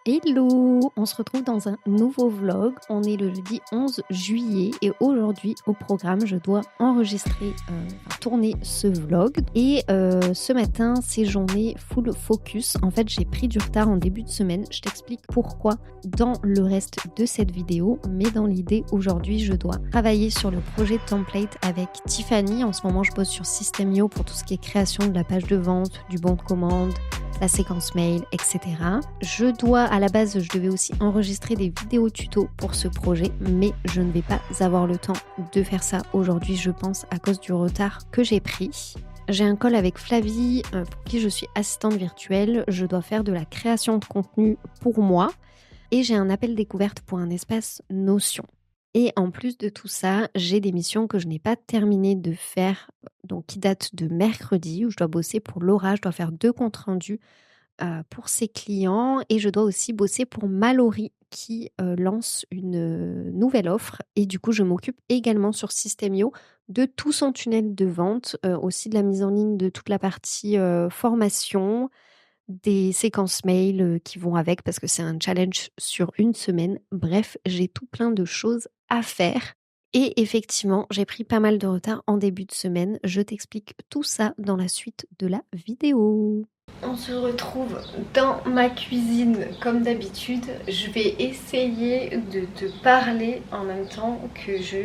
Hello! On se retrouve dans un nouveau vlog. On est le jeudi 11 juillet et aujourd'hui au programme, je dois enregistrer, tourner ce vlog. Et ce matin, c'est journée full focus. En fait, j'ai pris du retard en début de semaine. Je t'explique pourquoi dans le reste de cette vidéo. Mais dans l'idée, aujourd'hui, je dois travailler sur le projet template avec Tiffany. En ce moment, je bosse sur System.io pour tout ce qui est création de la page de vente, du bon de commande, la séquence mail, etc. À la base, je devais aussi enregistrer des vidéos tuto pour ce projet, mais je ne vais pas avoir le temps de faire ça aujourd'hui, je pense, à cause du retard que j'ai pris. J'ai un call avec Flavie, pour qui je suis assistante virtuelle. Je dois faire de la création de contenu pour moi et j'ai un appel découverte pour un espace Notion. Et en plus de tout ça, j'ai des missions que je n'ai pas terminé de faire, donc qui datent de mercredi, où je dois bosser pour Laura. Je dois faire 2 comptes rendus pour ses clients et je dois aussi bosser pour Mallory qui lance une nouvelle offre. Et du coup, je m'occupe également sur System.io de tout son tunnel de vente, aussi de la mise en ligne de toute la partie formation, des séquences mail qui vont avec parce que c'est un challenge sur une semaine. Bref, j'ai tout plein de choses à faire. Et effectivement, j'ai pris pas mal de retard en début de semaine. Je t'explique tout ça dans la suite de la vidéo. On se retrouve dans ma cuisine comme d'habitude. Je vais essayer de te parler en même temps que je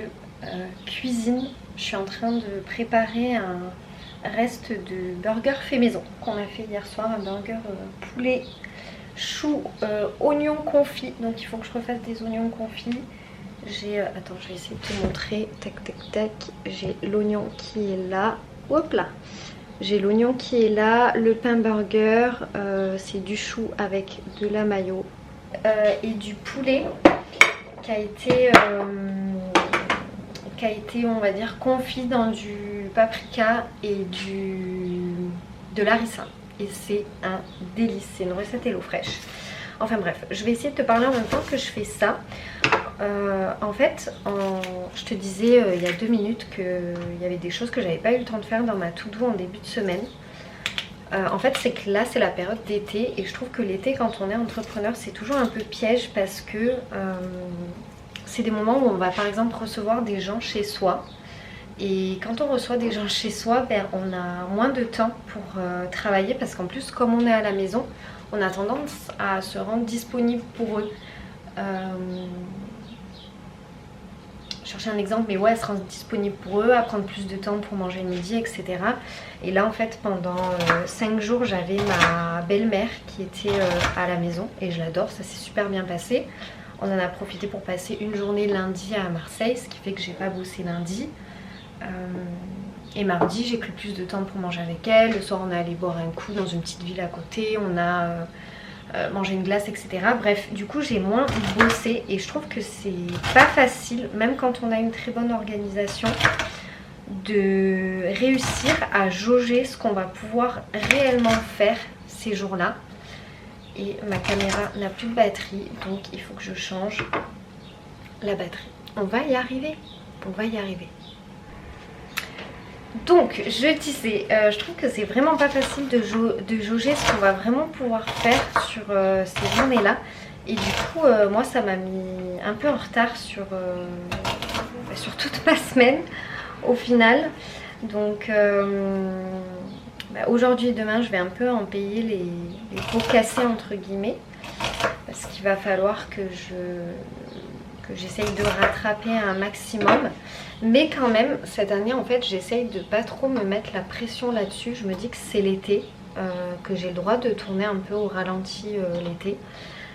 cuisine. Je suis en train de préparer un reste de burger fait maison qu'on a fait hier soir, un burger poulet, chou, oignon confit. Donc il faut que je refasse des oignons confits. Attends, je vais essayer de te montrer. Tac, tac, tac. J'ai l'oignon qui est là. Hop là. J'ai l'oignon qui est là, le pain burger, c'est du chou avec de la mayo et du poulet qui a été, on va dire, confit dans du paprika et de l'harissa. Et c'est un délice, c'est une recette Hello Fresh. Enfin bref, je vais essayer de te parler en même temps que je fais ça. En fait, je te disais il y a 2 minutes qu'il y avait des choses que j'avais pas eu le temps de faire dans ma to-do en début de semaine. En fait, c'est que là, c'est la période d'été et je trouve que l'été, quand on est entrepreneur, c'est toujours un peu piège parce que c'est des moments où on va par exemple recevoir des gens chez soi. Et quand on reçoit des gens chez soi, on a moins de temps pour travailler parce qu'en plus, comme on est à la maison, on a tendance à se rendre disponible pour eux. Chercher un exemple, mais ouais, se rendre disponible pour eux, à prendre plus de temps pour manger le midi, etc. Et là, en fait, pendant 5 jours, j'avais ma belle-mère qui était à la maison et je l'adore, ça s'est super bien passé. On en a profité pour passer une journée lundi à Marseille, ce qui fait que j'ai pas bossé lundi. Et mardi, j'ai pris plus de temps pour manger avec elle. Le soir, on est allé boire un coup dans une petite ville à côté. On a mangé une glace, etc. Bref, du coup, j'ai moins bossé. Et je trouve que c'est pas facile, même quand on a une très bonne organisation, de réussir à jauger ce qu'on va pouvoir réellement faire ces jours-là. Et ma caméra n'a plus de batterie, donc il faut que je change la batterie. On va y arriver. On va y arriver. Donc je disais, je trouve que c'est vraiment pas facile de jauger ce qu'on va vraiment pouvoir faire sur ces journées-là. Et du coup, moi ça m'a mis un peu en retard sur toute ma semaine au final. Donc aujourd'hui et demain, je vais un peu en payer les pots cassés entre guillemets. Parce qu'il va falloir que j'essaye de rattraper un maximum. Mais quand même, cette année, en fait, j'essaye de pas trop me mettre la pression là-dessus. Je me dis que c'est l'été, que j'ai le droit de tourner un peu au ralenti l'été.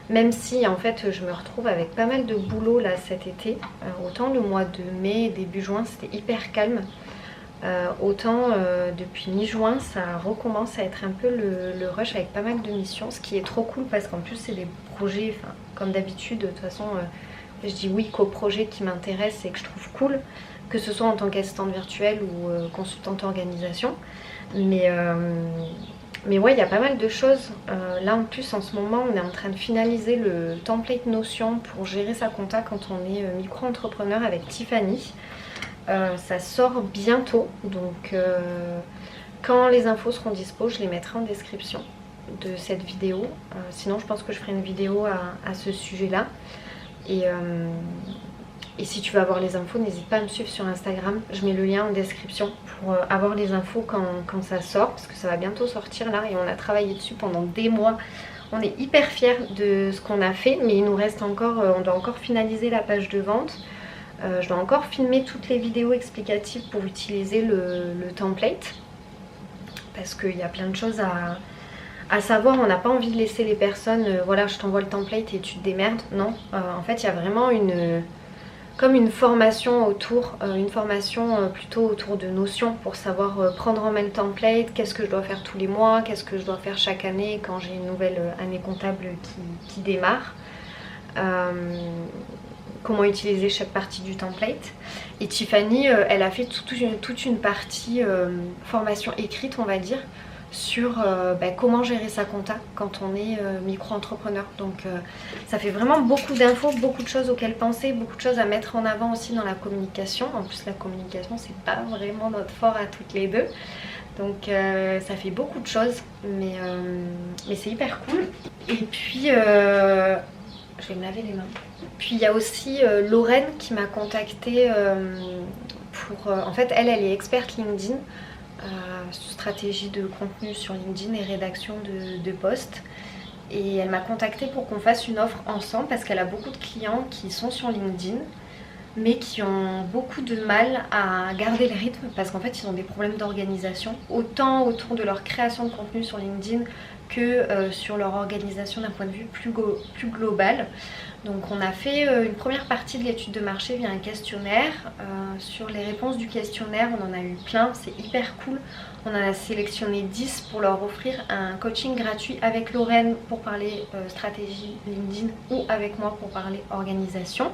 Même si, en fait, je me retrouve avec pas mal de boulot là cet été. Autant le mois de mai, début juin, c'était hyper calme. Autant depuis mi-juin, ça recommence à être un peu le rush avec pas mal de missions. Ce qui est trop cool parce qu'en plus, c'est des projets, comme d'habitude, de toute façon... je dis oui qu'aux projets qui m'intéressent et que je trouve cool, que ce soit en tant qu'assistante virtuelle ou consultante organisation. Mais ouais, il y a pas mal de choses. Là en plus, en ce moment, on est en train de finaliser le template Notion pour gérer sa compta quand on est micro-entrepreneur avec Tiffany. Ça sort bientôt, donc quand les infos seront dispo, je les mettrai en description. de cette vidéo. Sinon je pense que je ferai une vidéo à ce sujet-là. Et si tu veux avoir les infos, n'hésite pas à me suivre sur Instagram. Je mets le lien en description pour avoir les infos quand ça sort. Parce que ça va bientôt sortir là et on a travaillé dessus pendant des mois. On est hyper fiers de ce qu'on a fait, mais il nous reste encore, on doit encore finaliser la page de vente. Je dois encore filmer toutes les vidéos explicatives pour utiliser le template. Parce qu'il y a plein de choses à savoir. On n'a pas envie de laisser les personnes, voilà, je t'envoie le template et tu te démerdes. Non, en fait, il y a vraiment comme une formation autour, plutôt autour de notions pour savoir prendre en main le template, qu'est-ce que je dois faire tous les mois, qu'est-ce que je dois faire chaque année quand j'ai une nouvelle année comptable qui démarre. Comment utiliser chaque partie du template. Et Tiffany, elle a fait toute une partie formation écrite, on va dire, sur comment gérer sa compta quand on est micro-entrepreneur. Donc ça fait vraiment beaucoup d'infos, beaucoup de choses auxquelles penser, beaucoup de choses à mettre en avant aussi dans la communication. En plus la communication c'est pas vraiment notre fort à toutes les deux. Donc ça fait beaucoup de choses, mais c'est hyper cool. Et puis je vais me laver les mains. Puis il y a aussi Lorraine qui m'a contactée pour... en fait elle est experte LinkedIn. Stratégie de contenu sur LinkedIn et rédaction de posts, et elle m'a contactée pour qu'on fasse une offre ensemble parce qu'elle a beaucoup de clients qui sont sur LinkedIn mais qui ont beaucoup de mal à garder le rythme parce qu'en fait ils ont des problèmes d'organisation, autant autour de leur création de contenu sur LinkedIn que sur leur organisation d'un point de vue plus global. Donc on a fait une première partie de l'étude de marché via un questionnaire. Sur les réponses du questionnaire, on en a eu plein, c'est hyper cool. On en a sélectionné 10 pour leur offrir un coaching gratuit avec Lorraine pour parler stratégie LinkedIn ou avec moi pour parler organisation.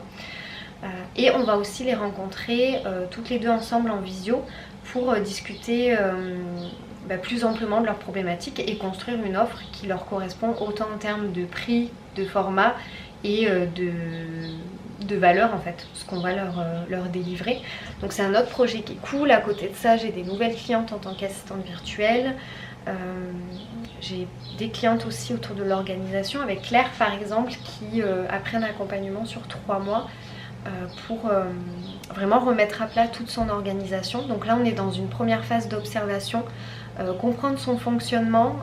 Et on va aussi les rencontrer toutes les deux ensemble en visio pour discuter plus amplement de leurs problématiques et construire une offre qui leur correspond autant en termes de prix, de format et de valeur en fait, ce qu'on va leur délivrer. Donc c'est un autre projet qui est cool. À côté de ça, j'ai des nouvelles clientes en tant qu'assistante virtuelle. J'ai des clientes aussi autour de l'organisation avec Claire par exemple qui a pris un accompagnement sur 3 mois pour vraiment remettre à plat toute son organisation. Donc là on est dans une première phase d'observation, comprendre son fonctionnement.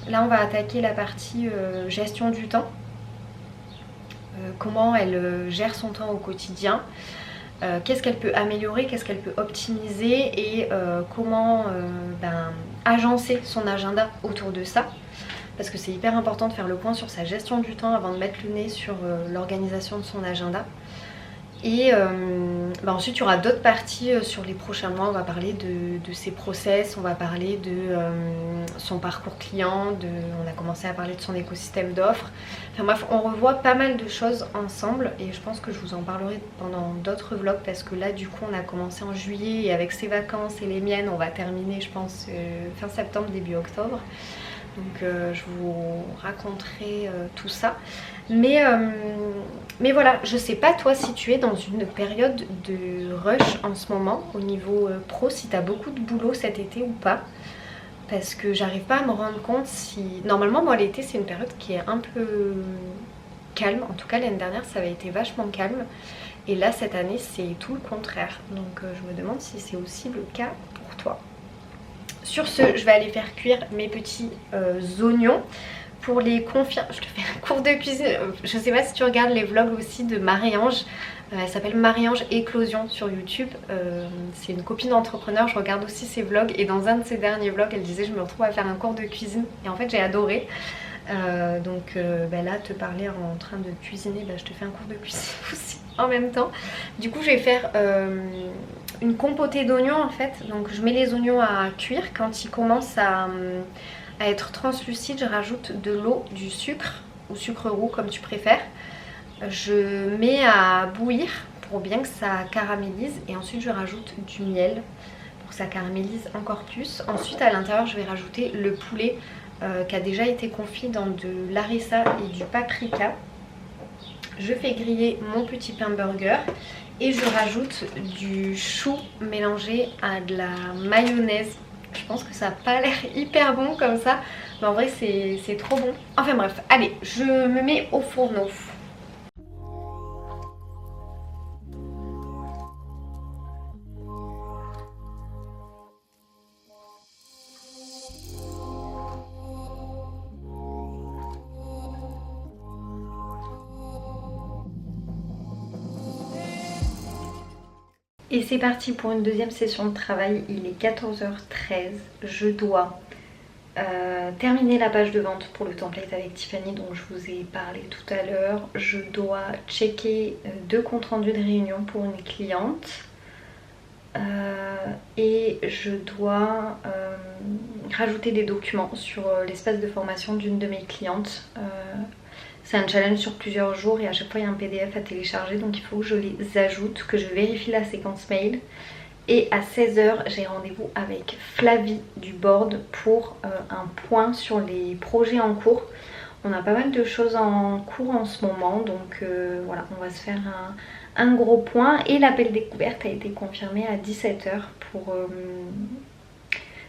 Là on va attaquer la partie gestion du temps, comment elle gère son temps au quotidien, qu'est-ce qu'elle peut améliorer, qu'est-ce qu'elle peut optimiser et comment agencer son agenda autour de ça. Parce que c'est hyper important de faire le point sur sa gestion du temps avant de mettre le nez sur l'organisation de son agenda. Et ensuite il y aura d'autres parties sur les prochains mois. On va parler de ses process, on va parler de son parcours client, on a commencé à parler de son écosystème d'offres. Enfin bref, on revoit pas mal de choses ensemble et je pense que je vous en parlerai pendant d'autres vlogs parce que là du coup on a commencé en juillet et avec ses vacances et les miennes on va terminer je pense fin septembre début octobre. Donc je vous raconterai tout ça. Mais voilà, je sais pas toi si tu es dans une période de rush en ce moment au niveau pro, si tu as beaucoup de boulot cet été ou pas. Parce que j'arrive pas à me rendre compte si... Normalement moi l'été c'est une période qui est un peu calme. En tout cas l'année dernière ça avait été vachement calme. Et là cette année c'est tout le contraire. Donc je me demande si c'est aussi le cas pour toi. Sur ce, je vais aller faire cuire mes petits oignons. Pour les confire, je te fais un cours de cuisine. Je sais pas si tu regardes les vlogs aussi de Marie-Ange. Elle s'appelle Marie-Ange Éclosion sur YouTube. C'est une copine entrepreneur, je regarde aussi ses vlogs. Et dans un de ses derniers vlogs, elle disait je me retrouve à faire un cours de cuisine. Et en fait j'ai adoré. Donc là, te parler en train de cuisiner, je te fais un cours de cuisine aussi en même temps. Du coup je vais faire une compotée d'oignons en fait. Donc je mets les oignons à cuire. Quand ils commencent à être translucides, je rajoute de l'eau, du sucre ou sucre roux comme tu préfères. Je mets à bouillir pour bien que ça caramélise et ensuite je rajoute du miel pour que ça caramélise encore plus. Ensuite à l'intérieur je vais rajouter le poulet qui a déjà été confit dans de l'harissa et du paprika. Je fais griller mon petit pain burger et je rajoute du chou mélangé à de la mayonnaise Je pense que ça n'a pas l'air hyper bon comme ça, mais en vrai c'est trop bon. Enfin bref, allez, je me mets au fourneau. Et c'est parti pour une deuxième session de travail, il est 14h13, je dois terminer la page de vente pour le template avec Tiffany dont je vous ai parlé tout à l'heure. Je dois checker 2 comptes rendus de réunion pour une cliente et je dois rajouter des documents sur l'espace de formation d'une de mes clientes. C'est un challenge sur plusieurs jours et à chaque fois il y a un PDF à télécharger, donc il faut que je les ajoute, que je vérifie la séquence mail. Et à 16h, j'ai rendez-vous avec Flavie du board pour un point sur les projets en cours. On a pas mal de choses en cours en ce moment, donc voilà, on va se faire un gros point. Et l'appel découverte a été confirmé à 17h pour...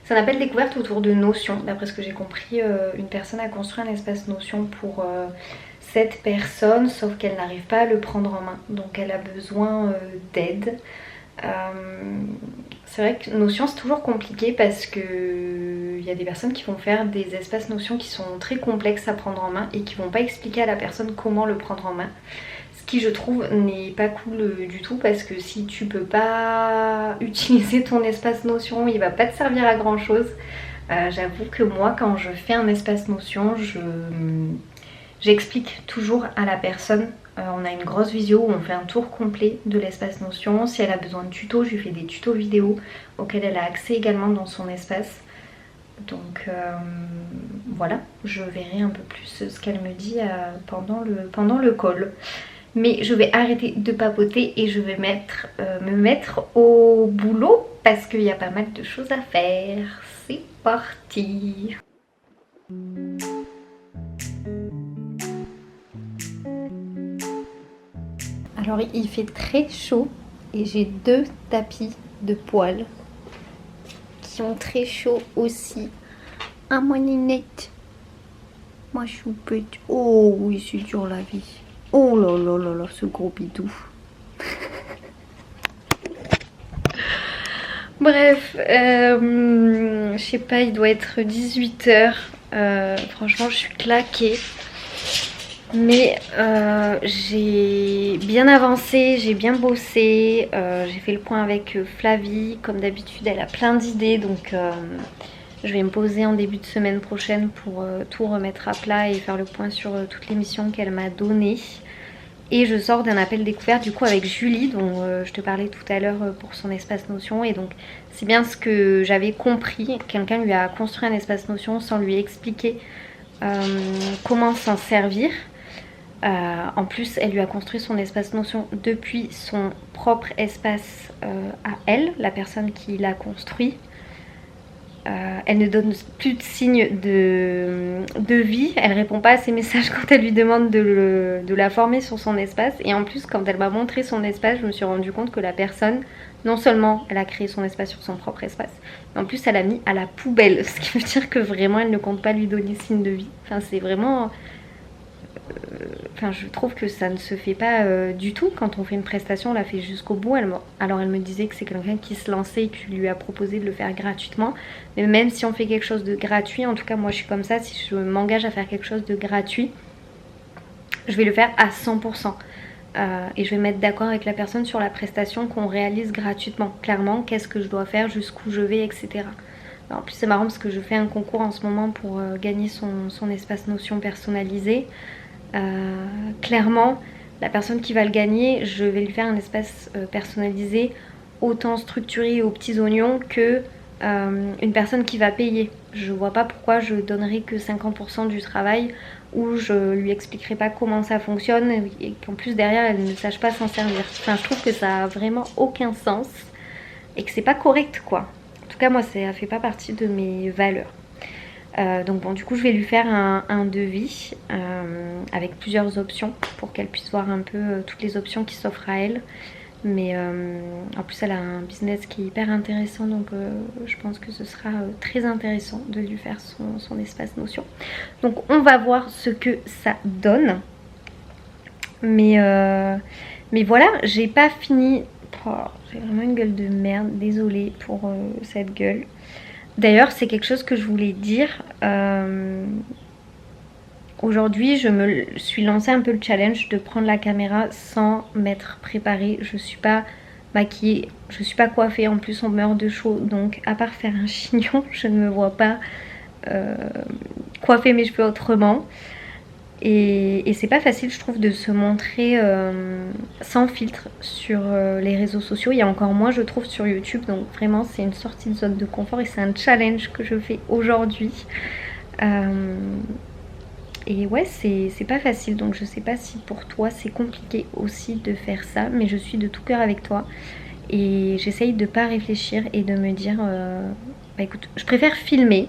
c'est un appel découverte autour de Notion. D'après ce que j'ai compris, une personne a construit un espace Notion pour... cette personne, sauf qu'elle n'arrive pas à le prendre en main, donc elle a besoin d'aide. C'est vrai que Notion c'est toujours compliqué parce que il y a des personnes qui vont faire des espaces Notion qui sont très complexes à prendre en main et qui vont pas expliquer à la personne comment le prendre en main. Ce qui je trouve n'est pas cool du tout, parce que si tu peux pas utiliser ton espace Notion, il va pas te servir à grand chose. J'avoue que moi quand je fais un espace Notion, j'explique toujours à la personne. On a une grosse visio où on fait un tour complet de l'espace Notion. Si elle a besoin de tutos, je lui fais des tutos vidéo auxquels elle a accès également dans son espace. Donc voilà, je verrai un peu plus ce qu'elle me dit pendant le call. Mais je vais arrêter de papoter et je vais me mettre au boulot parce qu'il y a pas mal de choses à faire. C'est parti! Alors il fait très chaud et j'ai 2 tapis de poils qui ont très chaud aussi. Ah moi Ninette, moi choupette. Oh oui c'est dur la vie. Oh là là là là ce gros bidou. Bref, je sais pas, il doit être 18h. Franchement je suis claquée. Mais j'ai bien avancé, j'ai bien bossé, j'ai fait le point avec Flavie. Comme d'habitude elle a plein d'idées, donc je vais me poser en début de semaine prochaine pour tout remettre à plat et faire le point sur toutes les missions qu'elle m'a données. Et je sors d'un appel découverte du coup avec Julie dont je te parlais tout à l'heure pour son espace Notion. Et donc c'est bien ce que j'avais compris, quelqu'un lui a construit un espace Notion sans lui expliquer comment s'en servir. En plus elle lui a construit son espace Notion depuis son propre espace à elle, la personne qui l'a construit. Elle ne donne plus de signe de vie, elle répond pas à ses messages quand elle lui demande de la former sur son espace. Et en plus quand elle m'a montré son espace, je me suis rendu compte que la personne, non seulement elle a créé son espace sur son propre espace, mais en plus elle a mis à la poubelle, ce qui veut dire que vraiment elle ne compte pas lui donner signe de vie. Enfin c'est vraiment... Enfin, je trouve que ça ne se fait pas du tout. Quand on fait une prestation, on la fait jusqu'au bout. Alors elle me disait que c'est quelqu'un qui se lançait et qui lui a proposé de le faire gratuitement. Mais même si on fait quelque chose de gratuit, en tout cas moi je suis comme ça, si je m'engage à faire quelque chose de gratuit, je vais le faire à 100%. Et je vais mettre d'accord avec la personne sur la prestation qu'on réalise gratuitement. Clairement, qu'est-ce que je dois faire, jusqu'où je vais, etc. En plus c'est marrant parce que je fais un concours en ce moment pour gagner son espace Notion personnalisé. Clairement la personne qui va le gagner, je vais lui faire un espace personnalisé autant structuré aux petits oignons que une personne qui va payer. Je vois pas pourquoi je donnerai que 50% du travail, ou je lui expliquerai pas comment ça fonctionne et qu'en plus derrière elle ne sache pas s'en servir. Enfin je trouve que ça a vraiment aucun sens et que c'est pas correct quoi. En tout cas moi ça fait pas partie de mes valeurs. Donc bon du coup je vais lui faire un devis avec plusieurs options pour qu'elle puisse voir un peu toutes les options qui s'offrent à elle. Mais en plus elle a un business qui est hyper intéressant, donc je pense que ce sera très intéressant de lui faire son espace Notion. Donc on va voir ce que ça donne. Mais voilà, j'ai pas fini. Oh, j'ai vraiment une gueule de merde, désolée pour cette gueule. D'ailleurs c'est quelque chose que je voulais dire. Aujourd'hui, je me suis lancé un peu le challenge de prendre la caméra sans m'être préparée. Je suis pas maquillée, je suis pas coiffée. En plus, on meurt de chaud. Donc, à part faire un chignon, je ne me vois pas coiffer mes cheveux autrement. Et c'est pas facile, je trouve, de se montrer sans filtre sur les réseaux sociaux. Il y a encore moins, je trouve, sur YouTube. Donc, vraiment, c'est une sortie de zone de confort et c'est un challenge que je fais aujourd'hui. Et ouais, c'est pas facile, donc je sais pas si pour toi c'est compliqué aussi de faire ça, mais je suis de tout cœur avec toi. Et j'essaye de pas réfléchir et de me dire, bah écoute, je préfère filmer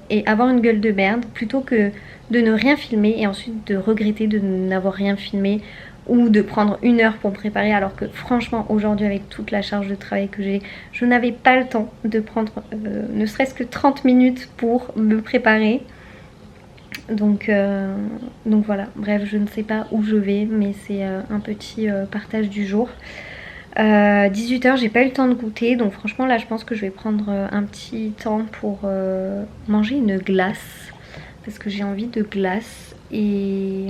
et avoir une gueule de merde plutôt que de ne rien filmer et ensuite de regretter de n'avoir rien filmé ou de prendre 1 heure pour me préparer, alors que franchement aujourd'hui avec toute la charge de travail que j'ai, je n'avais pas le temps de prendre ne serait-ce que 30 minutes pour me préparer. Donc voilà, bref, je ne sais pas où je vais, mais c'est un petit partage du jour. 18 h, j'ai pas eu le temps de goûter, donc franchement là je pense que je vais prendre un petit temps pour manger une glace, parce que j'ai envie de glace, et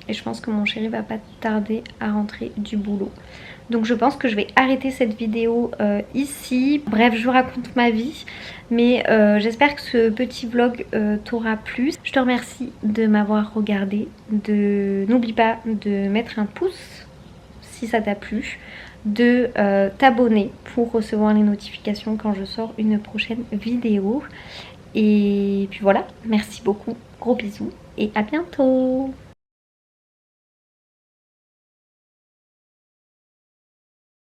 je pense que mon chéri va pas tarder à rentrer du boulot. Donc je pense que je vais arrêter cette vidéo ici. Bref, je vous raconte ma vie. Mais j'espère que ce petit vlog t'aura plu. Je te remercie de m'avoir regardé. N'oublie pas de mettre un pouce si ça t'a plu. De t'abonner pour recevoir les notifications quand je sors une prochaine vidéo. Et puis voilà, merci beaucoup. Gros bisous et à bientôt.